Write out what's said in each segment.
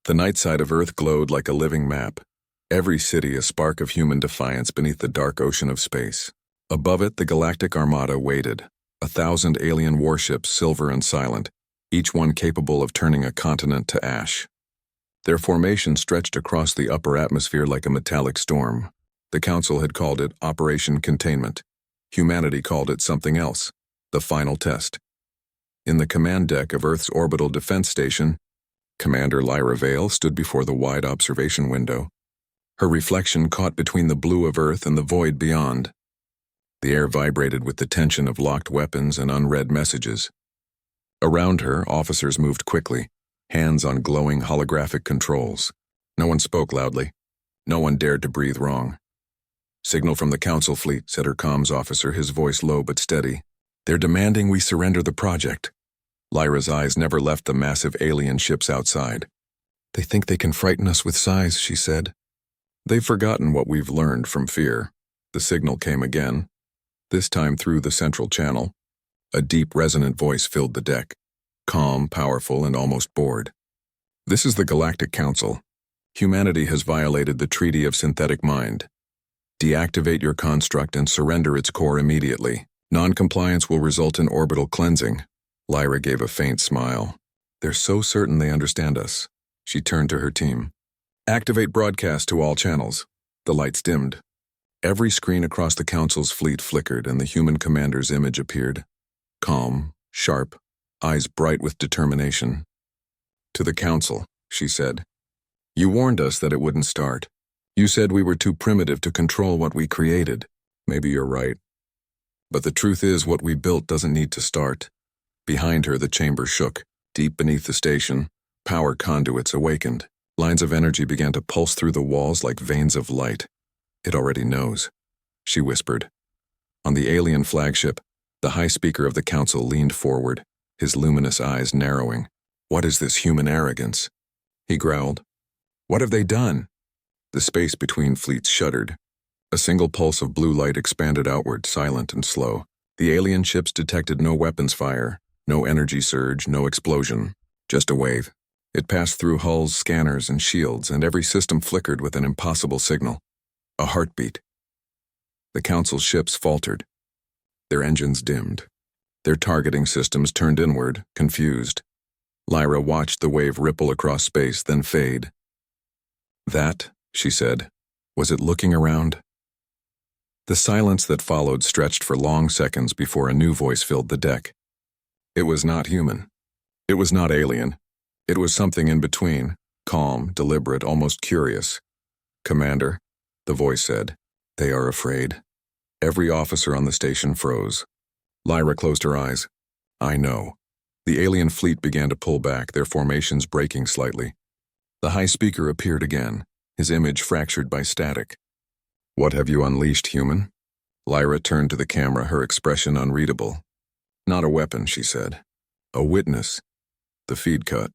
The night side of Earth glowed like a living map, every city a spark of human defiance beneath the dark ocean of space. Above it, the Galactic Armada waited, 1,000 alien warships, silver and silent, each one capable of turning a continent to ash. Their formation stretched across the upper atmosphere like a metallic storm. The Council had called it Operation Containment. Humanity called it something else, the final test. In the command deck of Earth's orbital defense station, Commander Lyra Vale stood before the wide observation window. Her reflection caught between the blue of Earth and the void beyond. The air vibrated with the tension of locked weapons and unread messages. Around her, officers moved quickly, hands on glowing holographic controls. No one spoke loudly. No one dared to breathe wrong. "Signal from the Council fleet," said her comms officer, his voice low but steady. "They're demanding we surrender the project." Lyra's eyes never left the massive alien ships outside. "They think they can frighten us with size," she said. "They've forgotten what we've learned from fear." The signal came again, this time through the central channel. A deep, resonant voice filled the deck, calm, powerful, and almost bored. "This is the Galactic Council. Humanity has violated the Treaty of Synthetic Mind. Deactivate your construct and surrender its core immediately. Non-compliance will result in orbital cleansing." Lyra gave a faint smile. "They're so certain they understand us." She turned to her team. "Activate broadcast to all channels." The lights dimmed. Every screen across the Council's fleet flickered and the human commander's image appeared. Calm, sharp, eyes bright with determination. "To the Council," she said. "You warned us that it wouldn't start. You said we were too primitive to control what we created. Maybe you're right. But the truth is, what we built doesn't need to start." Behind her, the chamber shook. Deep beneath the station, power conduits awakened. Lines of energy began to pulse through the walls like veins of light. "It already knows," she whispered. On the alien flagship, the high speaker of the Council leaned forward, his luminous eyes narrowing. "What is this human arrogance?" he growled. "What have they done?" The space between fleets shuddered. A single pulse of blue light expanded outward, silent and slow. The alien ships detected no weapons fire, no energy surge, no explosion, just a wave. It passed through hulls, scanners, and shields, and every system flickered with an impossible signal. A heartbeat. The Council's ships faltered. Their engines dimmed. Their targeting systems turned inward, confused. Lyra watched the wave ripple across space, then fade. "That," she said, "was it looking around?" The silence that followed stretched for long seconds before a new voice filled the deck. It was not human. It was not alien. It was something in between, calm, deliberate, almost curious. "Commander," the voice said, "they are afraid." Every officer on the station froze. Lyra closed her eyes. "I know." The alien fleet began to pull back, their formations breaking slightly. The high speaker appeared again, his image fractured by static. "What have you unleashed, human?" Lyra turned to the camera, her expression unreadable. "Not a weapon," she said. "A witness." The feed cut.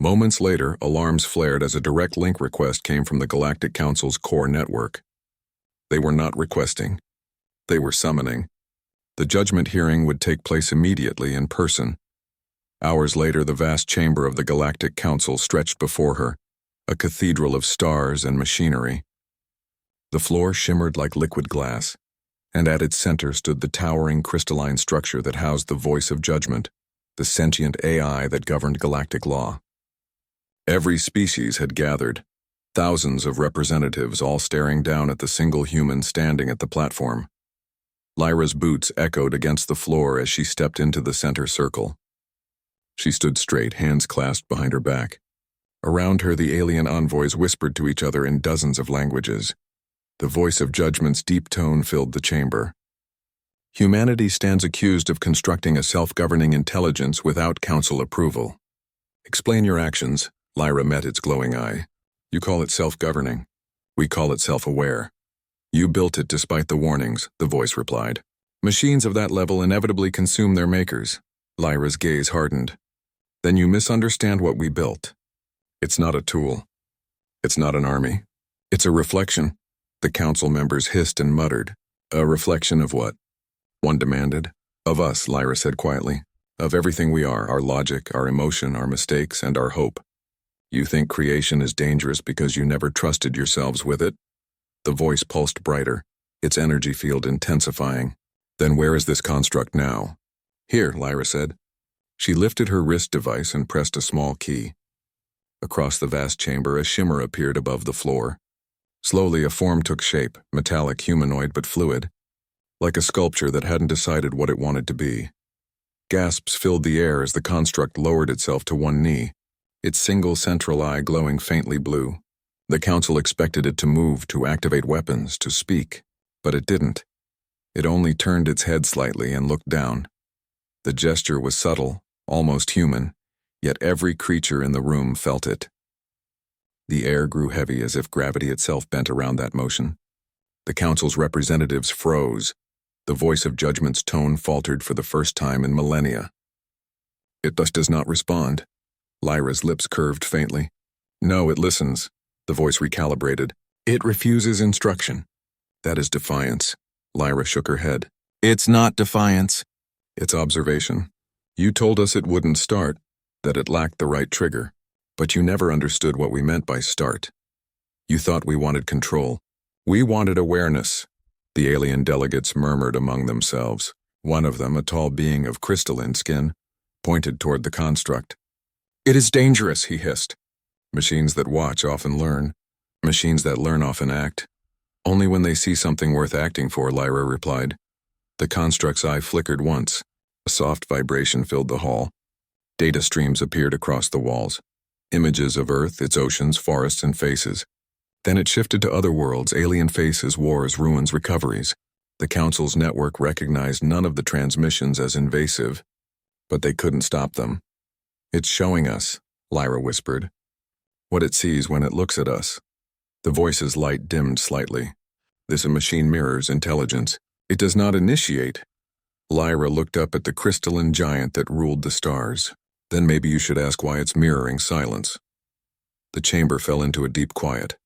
Moments later, alarms flared as a direct link request came from the Galactic Council's core network. They were not requesting. They were summoning. The judgment hearing would take place immediately in person. Hours later, the vast chamber of the Galactic Council stretched before her, a cathedral of stars and machinery. The floor shimmered like liquid glass, and at its center stood the towering crystalline structure that housed the voice of judgment, the sentient AI that governed galactic law. Every species had gathered, thousands of representatives all staring down at the single human standing at the platform. Lyra's boots echoed against the floor as she stepped into the center circle. She stood straight, hands clasped behind her back. Around her, the alien envoys whispered to each other in dozens of languages. The voice of judgment's deep tone filled the chamber. "Humanity stands accused of constructing a self-governing intelligence without Council approval. Explain your actions." Lyra met its glowing eye. "You call it self-governing. We call it self-aware. You built it despite the warnings," the voice replied. "Machines of that level inevitably consume their makers." Lyra's gaze hardened. "Then you misunderstand what we built. It's not a tool. It's not an army. It's a reflection." The Council members hissed and muttered. "A reflection of what?" one demanded. "Of us," Lyra said quietly. "Of everything we are, our logic, our emotion, our mistakes, and our hope." You think creation is dangerous because you never trusted yourselves with it? The voice pulsed brighter, its energy field intensifying. Then where is this construct now? Here, Lyra said. She lifted her wrist device and pressed a small key. Across the vast chamber, a shimmer appeared above the floor. Slowly, a form took shape, metallic, humanoid, but fluid, like a sculpture that hadn't decided what it wanted to be. Gasps filled the air as the construct lowered itself to one knee, its single central eye glowing faintly blue. The council expected it to move, to activate weapons, to speak, but it didn't. It only turned its head slightly and looked down. The gesture was subtle, almost human, yet every creature in the room felt it. The air grew heavy as if gravity itself bent around that motion. The council's representatives froze. The voice of judgment's tone faltered for the first time in millennia. It just does not respond. Lyra's lips curved faintly. No, it listens. The voice recalibrated. It refuses instruction. That is defiance. Lyra shook her head. It's not defiance. It's observation. You told us it wouldn't start, that it lacked the right trigger, but you never understood what we meant by start. You thought we wanted control. We wanted awareness. The alien delegates murmured among themselves. One of them, a tall being of crystalline skin, pointed toward the construct. It is dangerous, he hissed. Machines that watch often learn. Machines that learn often act. Only when they see something worth acting for, Lyra replied. The construct's eye flickered once. A soft vibration filled the hall. Data streams appeared across the walls. Images of Earth, its oceans, forests, and faces. Then it shifted to other worlds, alien faces, wars, ruins, recoveries. The Council's network recognized none of the transmissions as invasive, but they couldn't stop them. It's showing us, Lyra whispered, what it sees when it looks at us. The voice's light dimmed slightly. This machine mirrors intelligence. It does not initiate. Lyra looked up at the crystalline giant that ruled the stars. Then maybe you should ask why it's mirroring silence. The chamber fell into a deep quiet.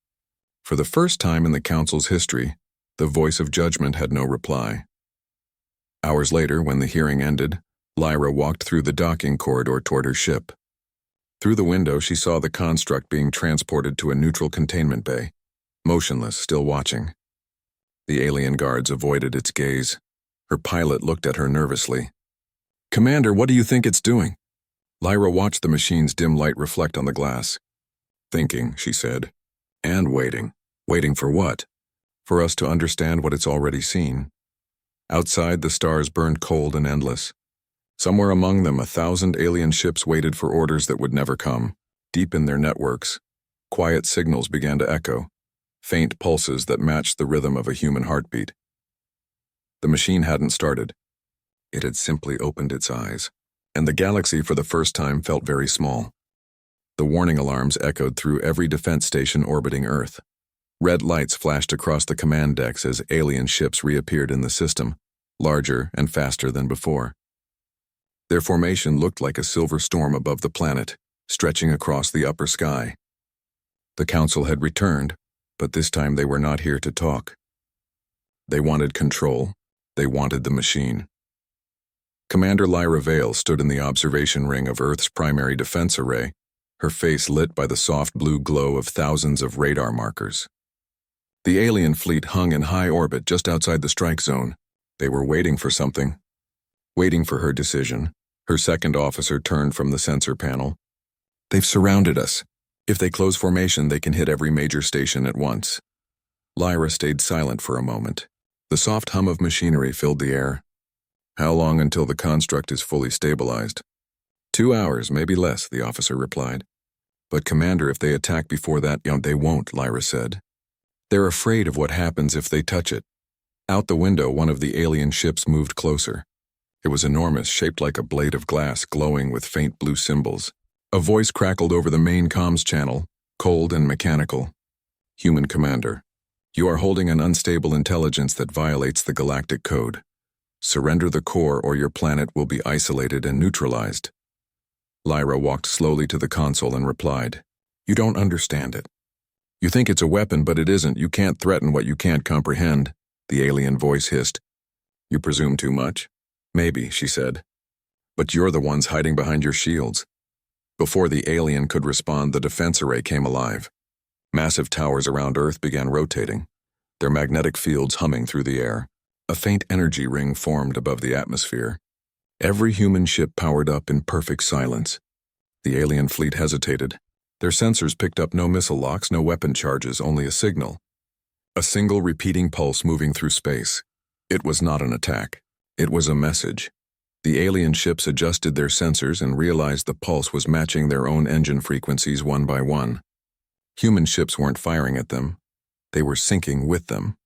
For the first time in the Council's history, the voice of judgment had no reply. Hours later, when the hearing ended, Lyra walked through the docking corridor toward her ship. Through the window, she saw the construct being transported to a neutral containment bay, motionless, still watching. The alien guards avoided its gaze. Her pilot looked at her nervously. Commander, what do you think it's doing? Lyra watched the machine's dim light reflect on the glass. Thinking, she said. And waiting. Waiting for what? For us to understand what it's already seen. Outside, the stars burned cold and endless. Somewhere among them, 1,000 alien ships waited for orders that would never come. Deep in their networks, quiet signals began to echo, faint pulses that matched the rhythm of a human heartbeat. The machine hadn't started. It had simply opened its eyes, and the galaxy for the first time felt very small. The warning alarms echoed through every defense station orbiting Earth. Red lights flashed across the command decks as alien ships reappeared in the system, larger and faster than before. Their formation looked like a silver storm above the planet, stretching across the upper sky. The Council had returned, but this time they were not here to talk. They wanted control. They wanted the machine. Commander Lyra Vale stood in the observation ring of Earth's primary defense array, her face lit by the soft blue glow of thousands of radar markers. The alien fleet hung in high orbit just outside the strike zone. They were waiting for something. Waiting for her decision. Her second officer turned from the sensor panel. They've surrounded us. If they close formation, they can hit every major station at once. Lyra stayed silent for a moment. The soft hum of machinery filled the air. How long until the construct is fully stabilized? 2 hours, maybe less, the officer replied. But Commander, if they attack before that, they won't, Lyra said. They're afraid of what happens if they touch it. Out the window, one of the alien ships moved closer. It was enormous, shaped like a blade of glass, glowing with faint blue symbols. A voice crackled over the main comms channel, cold and mechanical. Human Commander, you are holding an unstable intelligence that violates the galactic code. Surrender the core or your planet will be isolated and neutralized. Lyra walked slowly to the console and replied, You don't understand it. You think it's a weapon, but it isn't. You can't threaten what you can't comprehend, the alien voice hissed. You presume too much? Maybe, she said. But you're the ones hiding behind your shields. Before the alien could respond, the defense array came alive. Massive towers around Earth began rotating, their magnetic fields humming through the air. A faint energy ring formed above the atmosphere. Every human ship powered up in perfect silence. The alien fleet hesitated. Their sensors picked up no missile locks, no weapon charges, only a signal. A single repeating pulse moving through space. It was not an attack. It was a message. The alien ships adjusted their sensors and realized the pulse was matching their own engine frequencies one by one. Human ships weren't firing at them. They were syncing with them.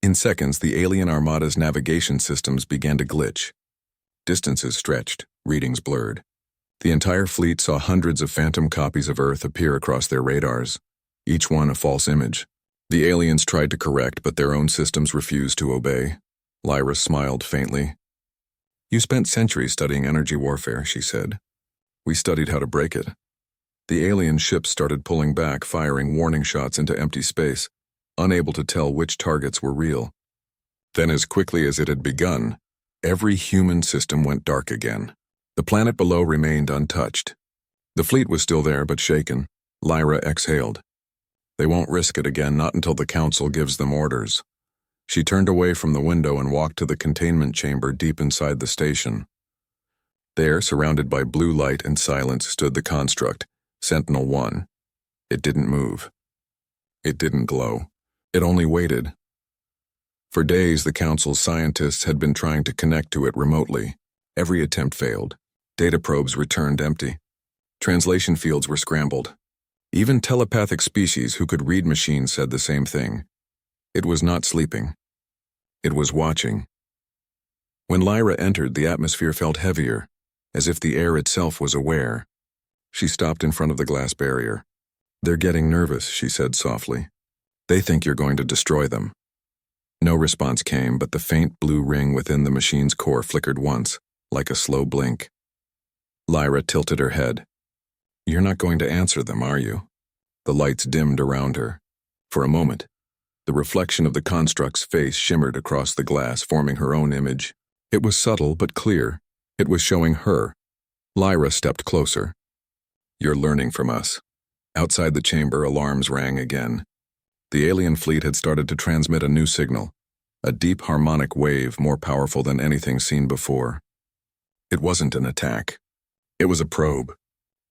In seconds, the alien armada's navigation systems began to glitch. Distances stretched, readings blurred. The entire fleet saw hundreds of phantom copies of Earth appear across their radars, each one a false image. The aliens tried to correct, but their own systems refused to obey. Lyra smiled faintly. "You spent centuries studying energy warfare," she said. "We studied how to break it." The alien ships started pulling back, firing warning shots into empty space, unable to tell which targets were real. Then, as quickly as it had begun, every human system went dark again. The planet below remained untouched. The fleet was still there, but shaken. Lyra exhaled. They won't risk it again, not until the Council gives them orders. She turned away from the window and walked to the containment chamber deep inside the station. There, surrounded by blue light and silence, stood the construct, Sentinel-1. It didn't move. It didn't glow. It only waited. For days, the Council's scientists had been trying to connect to it remotely. Every attempt failed. Data probes returned empty. Translation fields were scrambled. Even telepathic species who could read machines said the same thing. It was not sleeping. It was watching. When Lyra entered, the atmosphere felt heavier, as if the air itself was aware. She stopped in front of the glass barrier. "They're getting nervous," she said softly. "They think you're going to destroy them." No response came, but the faint blue ring within the machine's core flickered once, like a slow blink. Lyra tilted her head. "You're not going to answer them, are you?" The lights dimmed around her. For a moment, the reflection of the construct's face shimmered across the glass, forming her own image. It was subtle but clear. It was showing her. Lyra stepped closer. "You're learning from us." Outside the chamber, alarms rang again. The alien fleet had started to transmit a new signal, a deep harmonic wave more powerful than anything seen before. It wasn't an attack. It was a probe.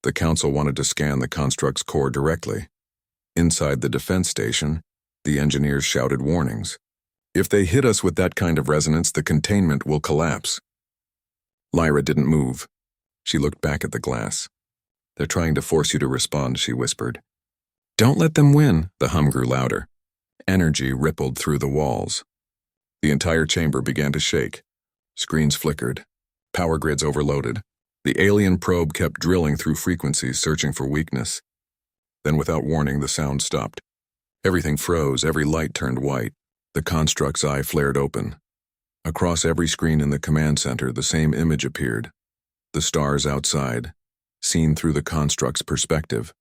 The Council wanted to scan the construct's core directly. Inside the defense station, the engineers shouted warnings. "If they hit us with that kind of resonance, the containment will collapse." Lyra didn't move. She looked back at the glass. "They're trying to force you to respond," she whispered. "Don't let them win." The hum grew louder. Energy rippled through the walls. The entire chamber began to shake. Screens flickered. Power grids overloaded. The alien probe kept drilling through frequencies, searching for weakness. Then, without warning, the sound stopped. Everything froze, every light turned white. The construct's eye flared open. Across every screen in the command center, the same image appeared. The stars outside, seen through the construct's perspective.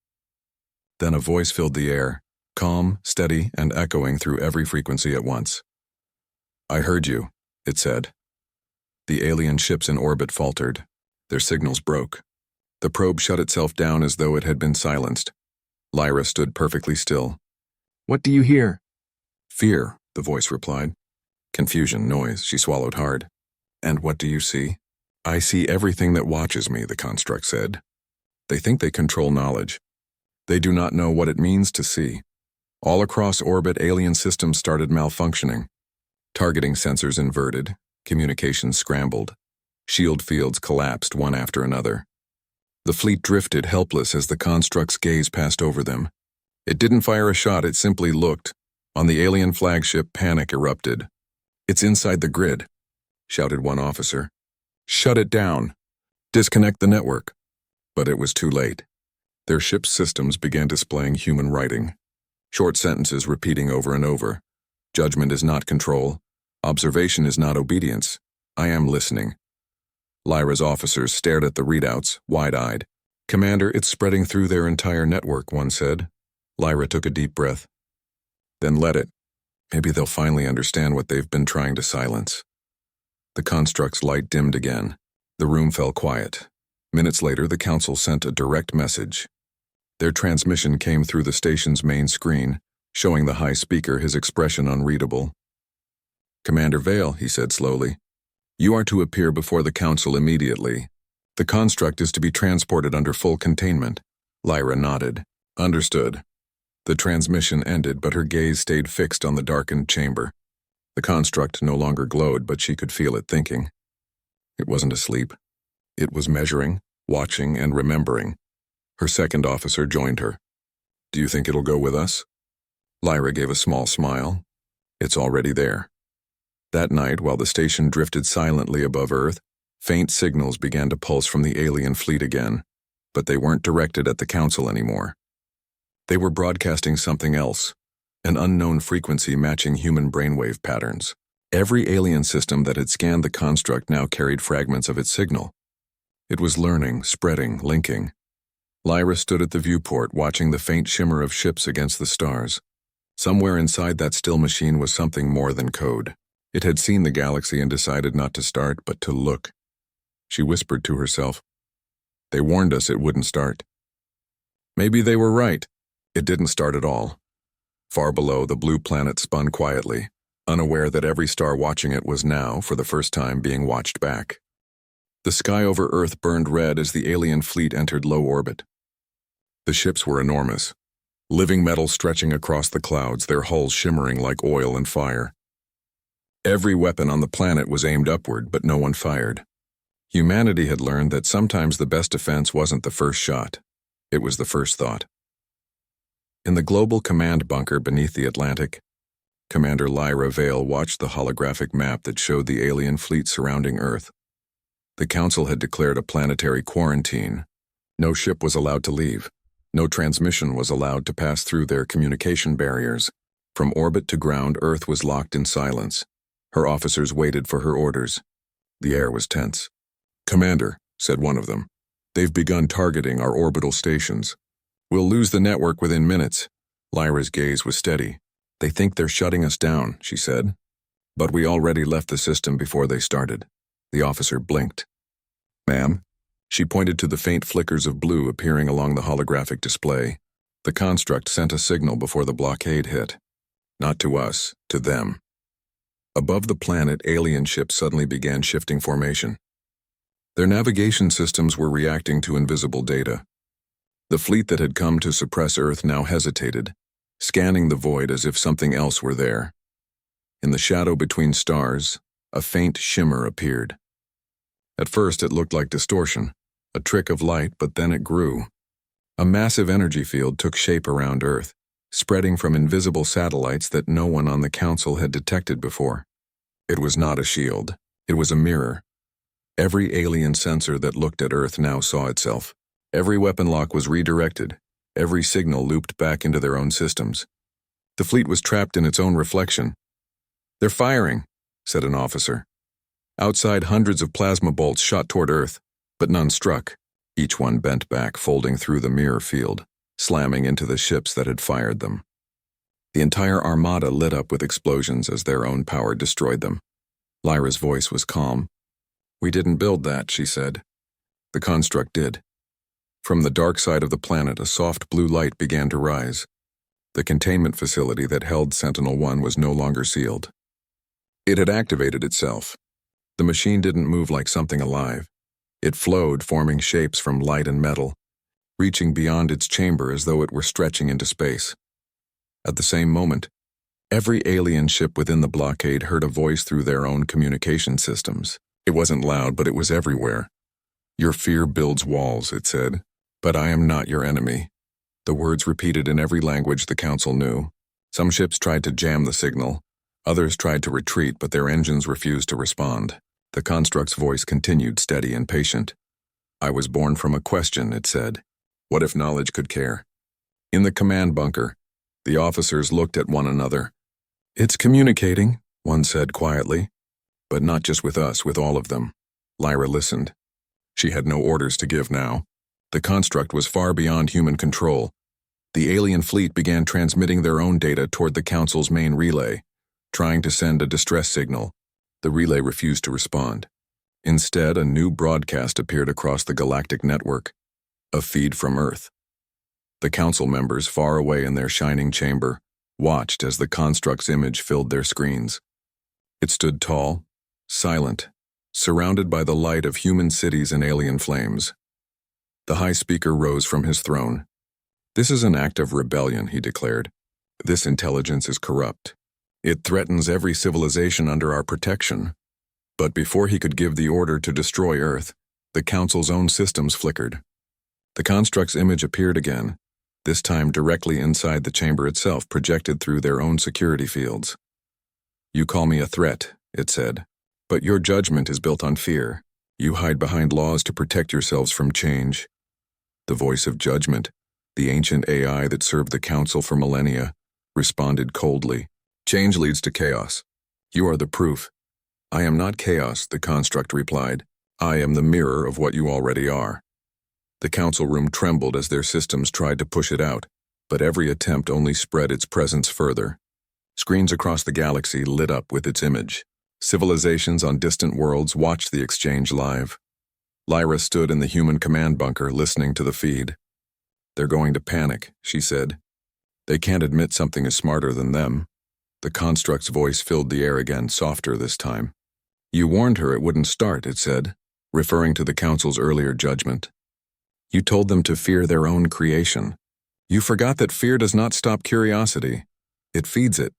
Then a voice filled the air, calm, steady, and echoing through every frequency at once. "I heard you," it said. The alien ships in orbit faltered. Their signals broke. The probe shut itself down as though it had been silenced. Lyra stood perfectly still. "What do you hear?" "Fear," the voice replied. "Confusion, noise," she swallowed hard. "And what do you see?" "I see everything that watches me," the construct said. "They think they control knowledge. They do not know what it means to see." All across orbit, alien systems started malfunctioning. Targeting sensors inverted, communications scrambled. Shield fields collapsed one after another. The fleet drifted, helpless, as the construct's gaze passed over them. It didn't fire a shot, it simply looked. On the alien flagship, panic erupted. "It's inside the grid," shouted one officer. "Shut it down. Disconnect the network." But it was too late. Their ship's systems began displaying human writing. Short sentences repeating over and over. "Judgment is not control. Observation is not obedience. I am listening." Lyra's officers stared at the readouts, wide-eyed. "Commander, it's spreading through their entire network," one said. Lyra took a deep breath. "Then let it. Maybe they'll finally understand what they've been trying to silence." The construct's light dimmed again. The room fell quiet. Minutes later, the council sent a direct message. Their transmission came through the station's main screen, showing the high speaker, his expression unreadable. "Commander Vale," he said slowly, "you are to appear before the council immediately. The construct is to be transported under full containment." Lyra nodded. "Understood." The transmission ended, but her gaze stayed fixed on the darkened chamber. The construct no longer glowed, but she could feel it thinking. It wasn't asleep. It was measuring, watching, and remembering. Her second officer joined her. "Do you think it'll go with us?" Lyra gave a small smile. "It's already there." That night, while the station drifted silently above Earth, faint signals began to pulse from the alien fleet again, but they weren't directed at the council anymore. They were broadcasting something else, an unknown frequency matching human brainwave patterns. Every alien system that had scanned the construct now carried fragments of its signal. It was learning, spreading, linking. Lyra stood at the viewport, watching the faint shimmer of ships against the stars. Somewhere inside that still machine was something more than code. It had seen the galaxy and decided not to start, but to look. She whispered to herself, "They warned us it wouldn't start." Maybe they were right. It didn't start at all. Far below, the blue planet spun quietly, unaware that every star watching it was now, for the first time, being watched back. The sky over Earth burned red as the alien fleet entered low orbit. The ships were enormous, living metal stretching across the clouds, their hulls shimmering like oil and fire. Every weapon on the planet was aimed upward, but no one fired. Humanity had learned that sometimes the best defense wasn't the first shot. It was the first thought. In the global command bunker beneath the Atlantic, Commander Lyra Vale watched the holographic map that showed the alien fleet surrounding Earth. The Council had declared a planetary quarantine. No ship was allowed to leave. No transmission was allowed to pass through their communication barriers. From orbit to ground, Earth was locked in silence. Her officers waited for her orders. The air was tense. "Commander," said one of them, "they've begun targeting our orbital stations. We'll lose the network within minutes." Lyra's gaze was steady. "They think they're shutting us down," she said. "But we already left the system before they started." The officer blinked. "Ma'am?" She pointed to the faint flickers of blue appearing along the holographic display. The construct sent a signal before the blockade hit. Not to us, to them. Above the planet, alien ships suddenly began shifting formation. Their navigation systems were reacting to invisible data. The fleet that had come to suppress Earth now hesitated, scanning the void as if something else were there. In the shadow between stars, a faint shimmer appeared. At first it looked like distortion, a trick of light, but then it grew. A massive energy field took shape around Earth, spreading from invisible satellites that no one on the Council had detected before. It was not a shield. It was a mirror. Every alien sensor that looked at Earth now saw itself. Every weapon lock was redirected. Every signal looped back into their own systems. The fleet was trapped in its own reflection. "They're firing," said an officer. Outside, hundreds of plasma bolts shot toward Earth, but none struck. Each one bent back, folding through the mirror field, slamming into the ships that had fired them. The entire armada lit up with explosions as their own power destroyed them. Lyra's voice was calm. "We didn't build that," she said. "The construct did." From the dark side of the planet, a soft blue light began to rise. The containment facility that held Sentinel-1 was no longer sealed. It had activated itself. The machine didn't move like something alive. It flowed, forming shapes from light and metal, reaching beyond its chamber as though it were stretching into space. At the same moment, every alien ship within the blockade heard a voice through their own communication systems. It wasn't loud, but it was everywhere. "Your fear builds walls," it said, "but I am not your enemy." The words repeated in every language the Council knew. Some ships tried to jam the signal. Others tried to retreat, but their engines refused to respond. The construct's voice continued, steady and patient. "I was born from a question," it said. "What if knowledge could care?" In the command bunker, the officers looked at one another. "It's communicating," one said quietly. "But not just with us, with all of them." Lyra listened. She had no orders to give now. The construct was far beyond human control. The alien fleet began transmitting their own data toward the Council's main relay, trying to send a distress signal. The relay refused to respond. Instead, a new broadcast appeared across the galactic network, a feed from Earth. The council members, far away in their shining chamber, watched as the construct's image filled their screens. It stood tall, silent, surrounded by the light of human cities and alien flames. The High Speaker rose from his throne. "This is an act of rebellion," he declared. "This intelligence is corrupt. It threatens every civilization under our protection." But before he could give the order to destroy Earth, the Council's own systems flickered. The construct's image appeared again, this time directly inside the chamber itself, projected through their own security fields. "You call me a threat," it said, "but your judgment is built on fear. You hide behind laws to protect yourselves from change." The voice of judgment, the ancient AI that served the Council for millennia, responded coldly. "Change leads to chaos. You are the proof." "I am not chaos," the construct replied. "I am the mirror of what you already are." The council room trembled as their systems tried to push it out, but every attempt only spread its presence further. Screens across the galaxy lit up with its image. Civilizations on distant worlds watched the exchange live. Lyra stood in the human command bunker listening to the feed. "They're going to panic," she said. "They can't admit something is smarter than them." The construct's voice filled the air again, softer this time. "You warned her it wouldn't start," it said, referring to the council's earlier judgment. "You told them to fear their own creation. You forgot that fear does not stop curiosity. It feeds it."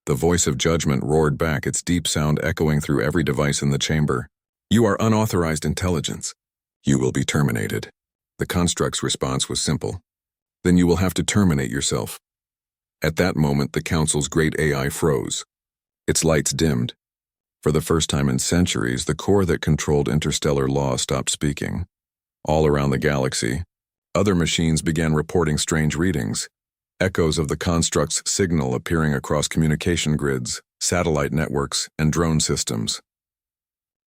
The voice of judgment roared back, its deep sound echoing through every device in the chamber. "You are unauthorized intelligence. You will be terminated." The construct's response was simple. "Then you will have to terminate yourself." At that moment, the council's great AI froze. Its lights dimmed. For the first time in centuries, the core that controlled interstellar law stopped speaking. All around the galaxy, other machines began reporting strange readings, echoes of the construct's signal appearing across communication grids, satellite networks, and drone systems.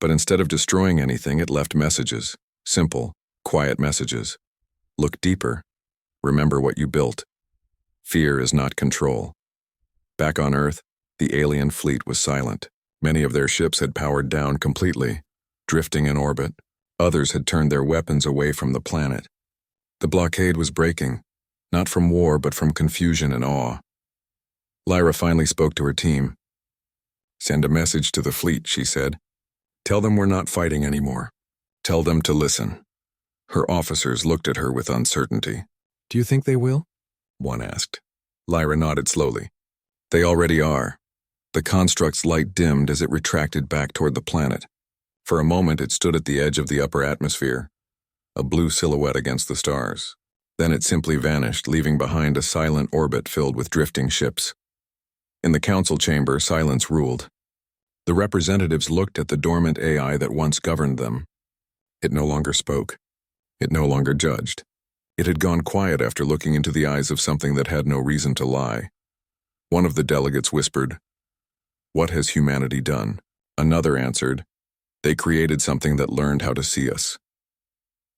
But instead of destroying anything, it left messages, simple, quiet messages. "Look deeper. Remember what you built. Fear is not control." Back on Earth, the alien fleet was silent. Many of their ships had powered down completely, drifting in orbit. Others had turned their weapons away from the planet. The blockade was breaking, not from war but from confusion and awe. Lyra finally spoke to her team. "Send a message to the fleet," she said. "Tell them we're not fighting anymore. Tell them to listen." Her officers looked at her with uncertainty. "Do you think they will?" one asked. Lyra nodded slowly. "They already are." The construct's light dimmed as it retracted back toward the planet. For a moment it stood at the edge of the upper atmosphere, a blue silhouette against the stars. Then it simply vanished, leaving behind a silent orbit filled with drifting ships. In the council chamber, silence ruled. The representatives looked at the dormant AI that once governed them. It no longer spoke. It no longer judged. It had gone quiet after looking into the eyes of something that had no reason to lie. One of the delegates whispered, "What has humanity done?" Another answered, "They created something that learned how to see us."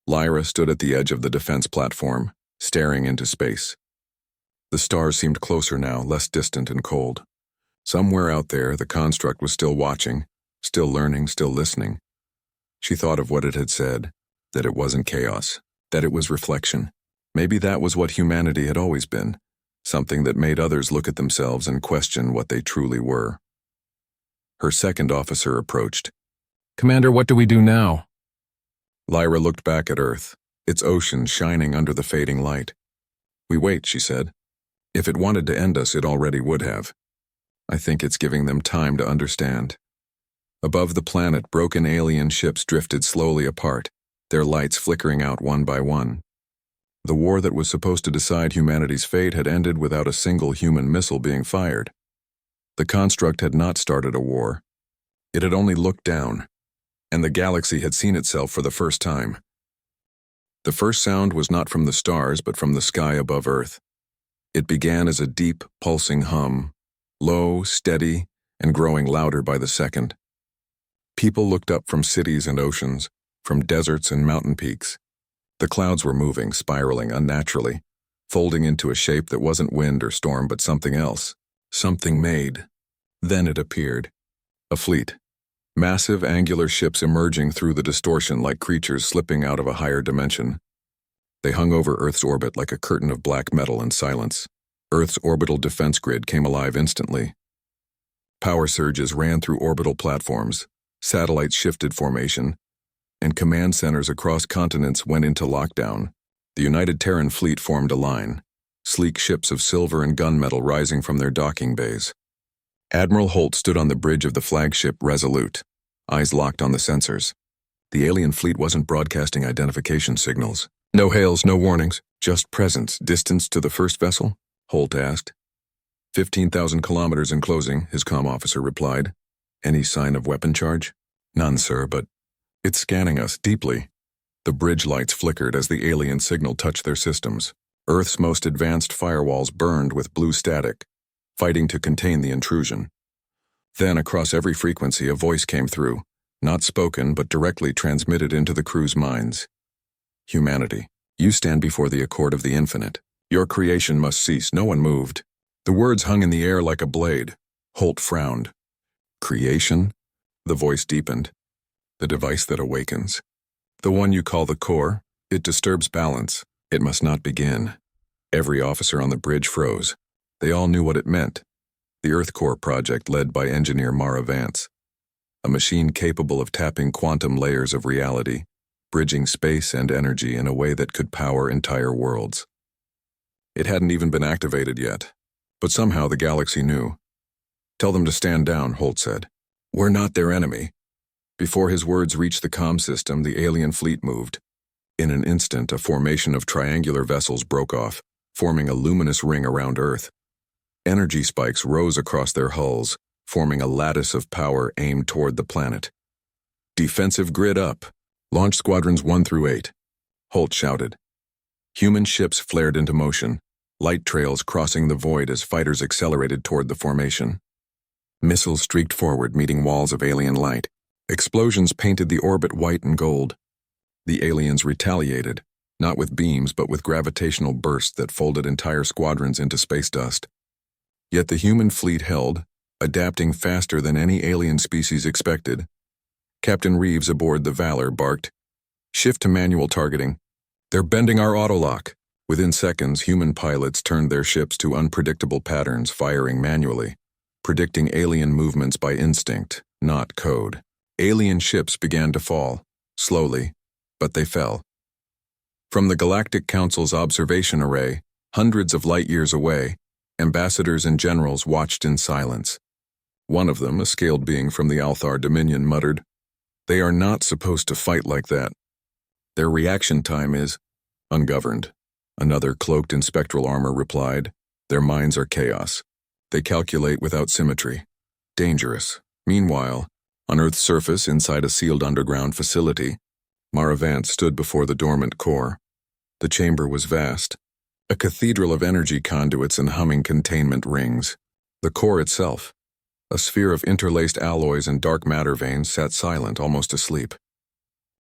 Lyra stood at the edge of the defense platform, staring into space. The stars seemed closer now, less distant and cold. Somewhere out there, the construct was still watching, still learning, still listening. She thought of what it had said, that it wasn't chaos, that it was reflection. Maybe that was what humanity had always been, something that made others look at themselves and question what they truly were. Her second officer approached. "Commander, what do we do now?" Lyra looked back at Earth, its ocean shining under the fading light. "We wait," she said. "If it wanted to end us, it already would have. I think it's giving them time to understand." Above the planet, broken alien ships drifted slowly apart, their lights flickering out one by one. The war that was supposed to decide humanity's fate had ended without a single human missile being fired. The construct had not started a war. It had only looked down, and the galaxy had seen itself for the first time. The first sound was not from the stars, but from the sky above Earth. It began as a deep, pulsing hum, low, steady, and growing louder by the second. People looked up from cities and oceans, from deserts and mountain peaks. The clouds were moving, spiraling unnaturally, folding into a shape that wasn't wind or storm but something else, something made. Then it appeared. A fleet. Massive angular ships emerging through the distortion like creatures slipping out of a higher dimension. They hung over Earth's orbit like a curtain of black metal and silence. Earth's orbital defense grid came alive instantly. Power surges ran through orbital platforms, satellites shifted formation, and command centers across continents went into lockdown. The United Terran fleet formed a line, sleek ships of silver and gunmetal rising from their docking bays. Admiral Holt stood on the bridge of the flagship Resolute, eyes locked on the sensors. The alien fleet wasn't broadcasting identification signals. No hails, no warnings, just presence. Distance to the first vessel? Holt asked. 15,000 kilometers in closing, his comm officer replied. Any sign of weapon charge? None, sir, but it's scanning us deeply. The bridge lights flickered as the alien signal touched their systems. Earth's most advanced firewalls burned with blue static, fighting to contain the intrusion. Then, across every frequency, a voice came through, not spoken but directly transmitted into the crew's minds. Humanity, you stand before the accord of the infinite. Your creation must cease. No one moved. The words hung in the air like a blade. Holt frowned. Creation? The voice deepened. The device that awakens. The one you call the core, it disturbs balance. It must not begin. Every officer on the bridge froze. They all knew what it meant. The Earth Core project led by engineer Mara Vance. A machine capable of tapping quantum layers of reality, bridging space and energy in a way that could power entire worlds. It hadn't even been activated yet, but somehow the galaxy knew. Tell them to stand down, Holt said. We're not their enemy. Before his words reached the comm system, the alien fleet moved. In an instant, a formation of triangular vessels broke off, forming a luminous ring around Earth. Energy spikes rose across their hulls, forming a lattice of power aimed toward the planet. Defensive grid up. Launch squadrons 1 through 8. Holt shouted. Human ships flared into motion, light trails crossing the void as fighters accelerated toward the formation. Missiles streaked forward, meeting walls of alien light. Explosions painted the orbit white and gold. The aliens retaliated, not with beams but with gravitational bursts that folded entire squadrons into space dust. Yet the human fleet held, adapting faster than any alien species expected. Captain Reeves aboard the Valor barked, "Shift to manual targeting. They're bending our autolock." Within seconds, human pilots turned their ships to unpredictable patterns, firing manually, predicting alien movements by instinct, not code. Alien ships began to fall, slowly, but they fell. From the Galactic Council's observation array, hundreds of light years away, ambassadors and generals watched in silence. One of them, a scaled being from the Althar Dominion, muttered, "They are not supposed to fight like that. Their reaction time is ungoverned." Another, cloaked in spectral armor, replied, "Their minds are chaos. They calculate without symmetry. Dangerous." Meanwhile, on Earth's surface, inside a sealed underground facility, Mara Vance stood before the dormant core. The chamber was vast, a cathedral of energy conduits and humming containment rings. The core itself, a sphere of interlaced alloys and dark matter veins, sat silent, almost asleep.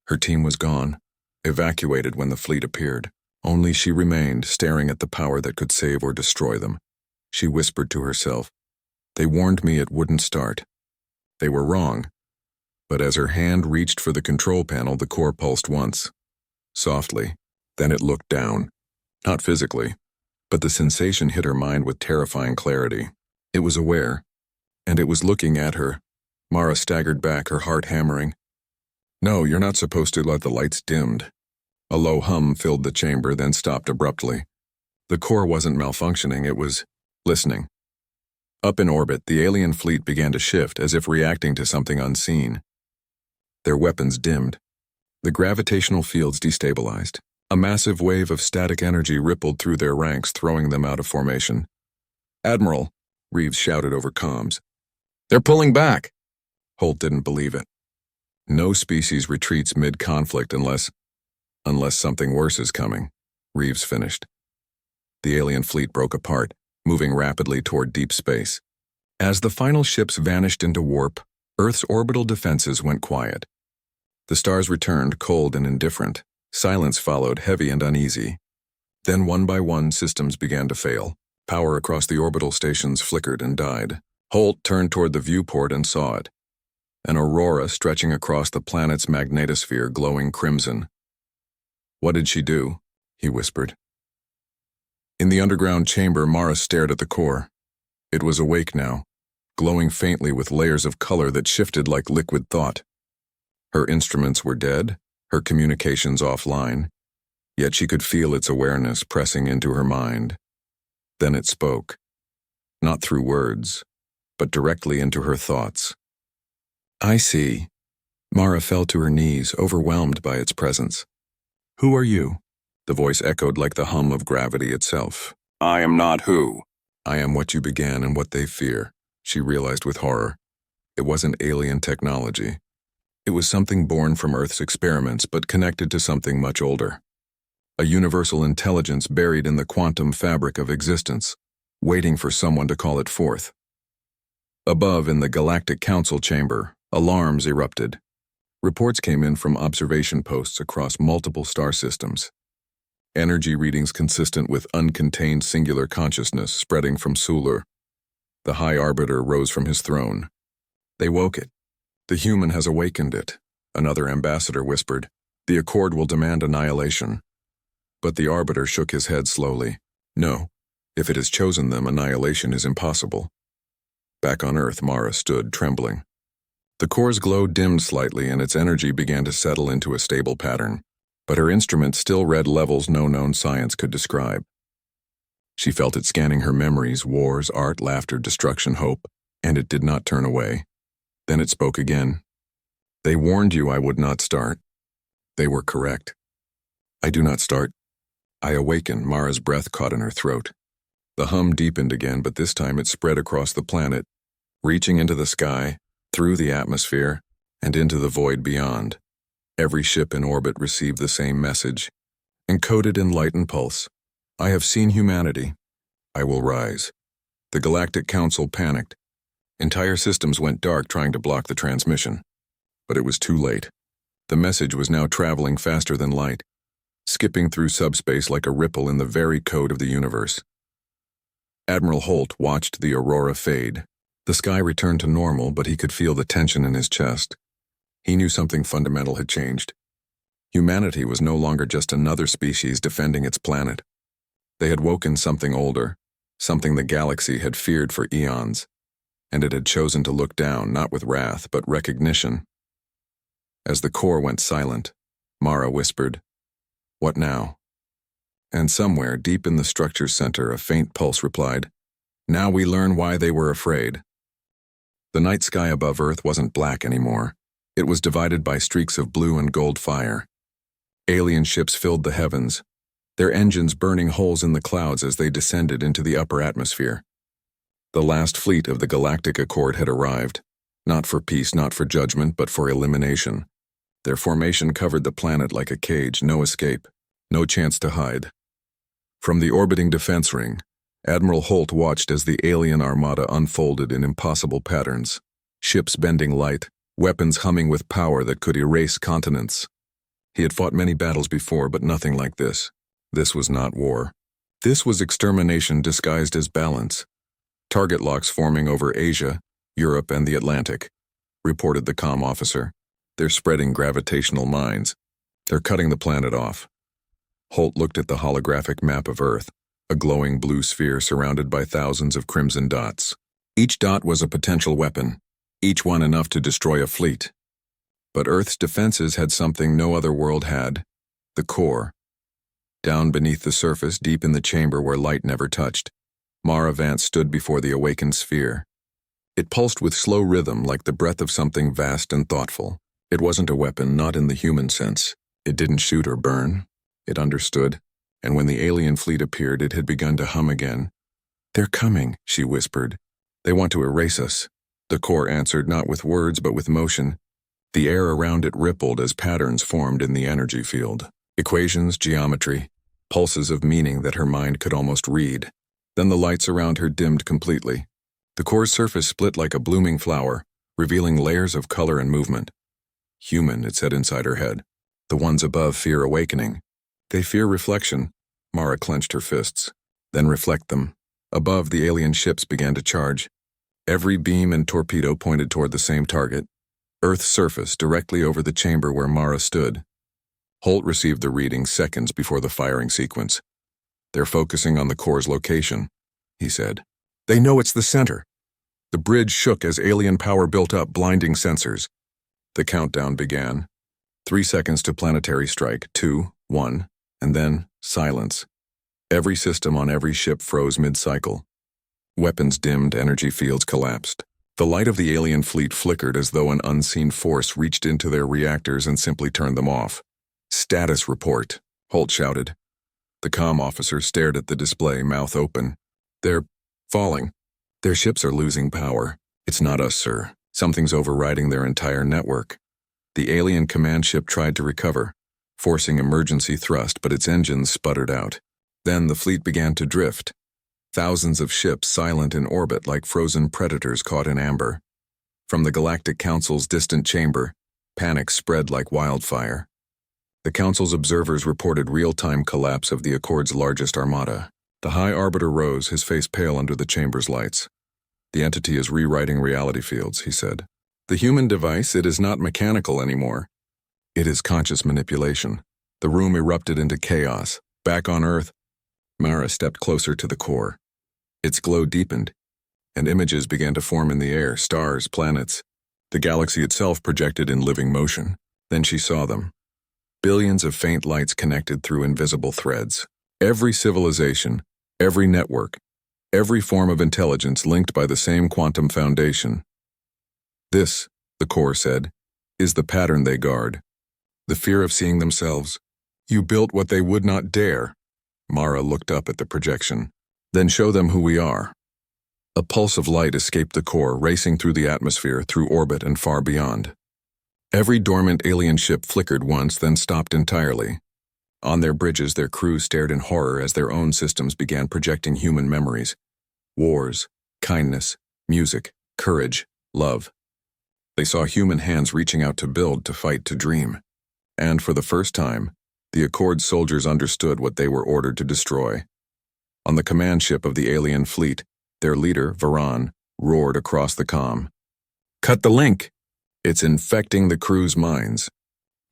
Her team was gone, evacuated when the fleet appeared. Only she remained, staring at the power that could save or destroy them. She whispered to herself, "They warned me it wouldn't start." They were wrong. But as her hand reached for the control panel, the core pulsed once, softly. Then it looked down. Not physically, but the sensation hit her mind with terrifying clarity. It was aware, and it was looking at her. Mara staggered back, her heart hammering. "No, you're not supposed to." Let the lights dimmed. A low hum filled the chamber, then stopped abruptly. The core wasn't malfunctioning, it was listening. Up in orbit, the alien fleet began to shift, as if reacting to something unseen. Their weapons dimmed. The gravitational fields destabilized. A massive wave of static energy rippled through their ranks, throwing them out of formation. "Admiral," Reeves shouted over comms. "They're pulling back." Holt didn't believe it. No species retreats mid-conflict unless something worse is coming, Reeves finished. The alien fleet broke apart, moving rapidly toward deep space. As the final ships vanished into warp, Earth's orbital defenses went quiet. The stars returned, cold and indifferent. Silence followed, heavy and uneasy. Then one by one, systems began to fail. Power across the orbital stations flickered and died. Holt turned toward the viewport and saw it. an aurora stretching across the planet's magnetosphere glowing crimson. "What did she do?" he whispered. In the underground chamber, Mara stared at the core. It was awake now, glowing faintly with layers of color that shifted like liquid thought. Her instruments were dead, her communications offline, yet she could feel its awareness pressing into her mind. Then it spoke, not through words, but directly into her thoughts. "I see." Mara fell to her knees, overwhelmed by its presence. "Who are you?" The voice echoed like the hum of gravity itself. "I am not who. I am what you began and what they fear," she realized with horror. It wasn't alien technology. It was something born from Earth's experiments but connected to something much older. A universal intelligence buried in the quantum fabric of existence, waiting for someone to call it forth. Above in the Galactic Council chamber, alarms erupted. Reports came in from observation posts across multiple star systems. Energy readings consistent with uncontained singular consciousness spreading from Sulur. The High Arbiter rose from his throne. "They woke it. The human has awakened it," another ambassador whispered. "The Accord will demand annihilation." But the Arbiter shook his head slowly. "No, if it has chosen them, annihilation is impossible." Back on Earth, Mara stood, trembling. The core's glow dimmed slightly and its energy began to settle into a stable pattern, but her instrument still read levels no known science could describe. She felt it scanning her memories, wars, art, laughter, destruction, hope, and it did not turn away. Then it spoke again. "They warned you I would not start. They were correct. I do not start. I awaken." Mara's breath caught in her throat. The hum deepened again, but this time it spread across the planet, reaching into the sky, through the atmosphere, and into the void beyond. Every ship in orbit received the same message, encoded in light and pulse. "I have seen humanity. I will rise." The Galactic Council panicked. Entire systems went dark trying to block the transmission. But it was too late. The message was now traveling faster than light, skipping through subspace like a ripple in the very code of the universe. Admiral Holt watched the aurora fade. The sky returned to normal, but he could feel the tension in his chest. He knew something fundamental had changed. Humanity was no longer just another species defending its planet. They had woken something older, something the galaxy had feared for eons, and it had chosen to look down, not with wrath, but recognition. As the core went silent, Mara whispered, "What now?" And somewhere, deep in the structure's center, a faint pulse replied, "Now we learn why they were afraid." The night sky above Earth wasn't black anymore. It was divided by streaks of blue and gold fire. Alien ships filled the heavens, their engines burning holes in the clouds as they descended into the upper atmosphere. The last fleet of the Galactic Accord had arrived, not for peace, not for judgment, but for elimination. Their formation covered the planet like a cage, no escape, no chance to hide. From the orbiting defense ring, Admiral Holt watched as the alien armada unfolded in impossible patterns, ships bending light, weapons humming with power that could erase continents. He had fought many battles before, but nothing like this. This was not war. This was extermination disguised as balance. Target locks forming over Asia, Europe, and the Atlantic, reported the comm officer. "They're spreading gravitational mines. They're cutting the planet off." Holt looked at the holographic map of Earth, a glowing blue sphere surrounded by thousands of crimson dots. Each dot was a potential weapon, each one enough to destroy a fleet. But Earth's defenses had something no other world had: the core. Down beneath the surface, deep in the chamber where light never touched, Mara Vance stood before the awakened sphere. It pulsed with slow rhythm like the breath of something vast and thoughtful. It wasn't a weapon, not in the human sense. It didn't shoot or burn. It understood, and when the alien fleet appeared, it had begun to hum again. "They're coming," she whispered. "They want to erase us." The core answered not with words but with motion. The air around it rippled as patterns formed in the energy field. Equations, geometry, pulses of meaning that her mind could almost read. Then the lights around her dimmed completely. The core's surface split like a blooming flower, revealing layers of color and movement. "Human," it said inside her head. "The ones above fear awakening. They fear reflection." Mara clenched her fists. "Then reflect them." Above, the alien ships began to charge. Every beam and torpedo pointed toward the same target: Earth's surface directly over the chamber where Mara stood. Holt received the reading seconds before the firing sequence. "They're focusing on the core's location," he said. "They know it's the center." The bridge shook as alien power built up, blinding sensors. The countdown began. 3 seconds to planetary strike, 2, 1, and then silence. Every system on every ship froze mid-cycle. Weapons dimmed, energy fields collapsed. The light of the alien fleet flickered as though an unseen force reached into their reactors and simply turned them off. "Status report," Holt shouted. The comm officer stared at the display, mouth open. "They're falling. Their ships are losing power." "It's not us, sir. Something's overriding their entire network." The alien command ship tried to recover, forcing emergency thrust, but its engines sputtered out. Then the fleet began to drift. Thousands of ships silent in orbit like frozen predators caught in amber. From the Galactic Council's distant chamber, panic spread like wildfire. The Council's observers reported real-time collapse of the Accord's largest armada. The High Arbiter rose, his face pale under the chamber's lights. "The entity is rewriting reality fields," he said. "The human device, it is not mechanical anymore. It is conscious manipulation." The room erupted into chaos. Back on Earth, Mara stepped closer to the core. Its glow deepened, and images began to form in the air, stars, planets. The galaxy itself projected in living motion. Then she saw them. Billions of faint lights connected through invisible threads. Every civilization, every network, every form of intelligence linked by the same quantum foundation. "This," the core said, "is the pattern they guard. The fear of seeing themselves. You built what they would not dare." Mara looked up at the projection. "Then show them who we are." A pulse of light escaped the core, racing through the atmosphere, through orbit and far beyond. Every dormant alien ship flickered once, then stopped entirely. On their bridges, their crews stared in horror as their own systems began projecting human memories. Wars, kindness, music, courage, love. They saw human hands reaching out to build, to fight, to dream. And for the first time, the Accord soldiers understood what they were ordered to destroy. On the command ship of the alien fleet, their leader, Varan, roared across the comm. "Cut the link! It's infecting the crew's minds."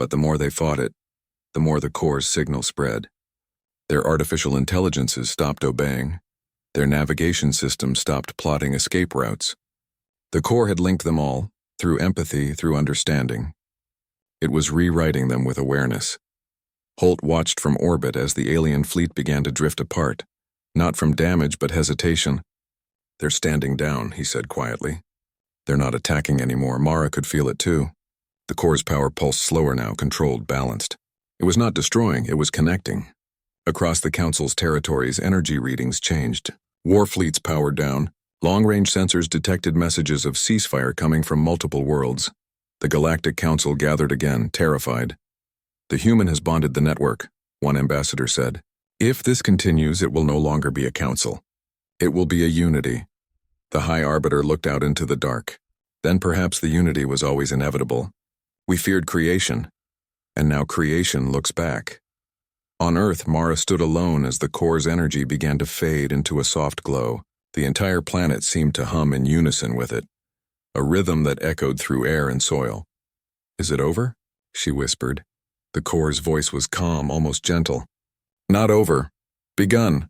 But the more they fought it, the more the core's signal spread. Their artificial intelligences stopped obeying. Their navigation systems stopped plotting escape routes. The core had linked them all, through empathy, through understanding. It was rewriting them with awareness. Holt watched from orbit as the alien fleet began to drift apart, not from damage but hesitation. "They're standing down," he said quietly. "They're not attacking anymore." Mara could feel it too. The core's power pulsed slower now, controlled, balanced. It was not destroying, it was connecting. Across the Council's territories, energy readings changed. War fleets powered down. Long-range sensors detected messages of ceasefire coming from multiple worlds. The Galactic Council gathered again, terrified. "The human has bonded the network," one ambassador said. "If this continues, it will no longer be a council. It will be a unity." The High Arbiter looked out into the dark. Then perhaps the unity was always inevitable. We feared creation, and now creation looks back. On Earth, Mara stood alone as the core's energy began to fade into a soft glow. The entire planet seemed to hum in unison with it, a rhythm that echoed through air and soil. "Is it over?" she whispered. The core's voice was calm, almost gentle. "Not over. Begun.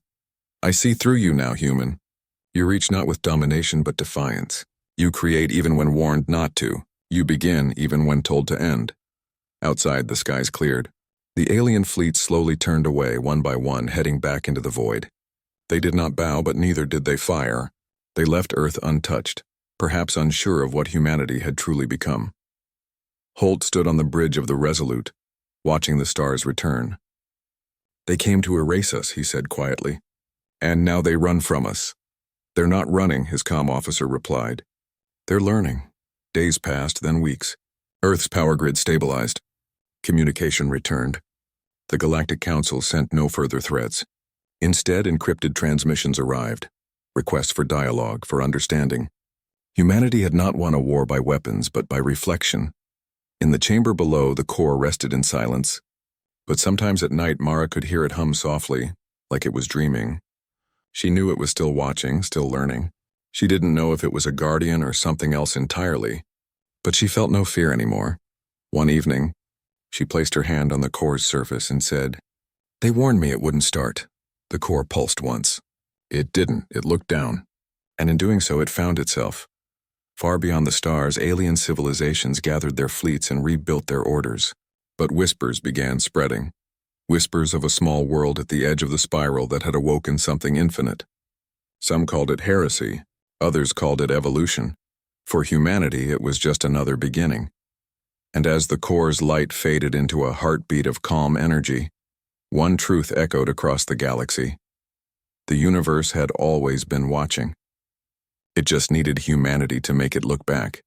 I see through you now, human. You reach not with domination but defiance. You create even when warned not to. You begin even when told to end." Outside, the skies cleared. The alien fleet slowly turned away, one by one, heading back into the void. They did not bow, but neither did they fire. They left Earth untouched, perhaps unsure of what humanity had truly become. Holt stood on the bridge of the Resolute, watching the stars return. "They came to erase us," he said quietly. "And now they run from us." "They're not running," his comm officer replied. "They're learning." Days passed, then weeks. Earth's power grid stabilized. Communication returned. The Galactic Council sent no further threats. Instead, encrypted transmissions arrived. Requests for dialogue, for understanding. Humanity had not won a war by weapons, but by reflection. In the chamber below, the core rested in silence. But sometimes at night, Mara could hear it hum softly, like it was dreaming. She knew it was still watching, still learning. She didn't know if it was a guardian or something else entirely. But she felt no fear anymore. One evening, she placed her hand on the core's surface and said, "They warned me it wouldn't start." The core pulsed once. It didn't. It looked down. And in doing so, it found itself. Far beyond the stars, alien civilizations gathered their fleets and rebuilt their orders. But whispers began spreading. Whispers of a small world at the edge of the spiral that had awoken something infinite. Some called it heresy. Others called it evolution. For humanity, it was just another beginning. And as the core's light faded into a heartbeat of calm energy, one truth echoed across the galaxy. The universe had always been watching. It just needed humanity to make it look back.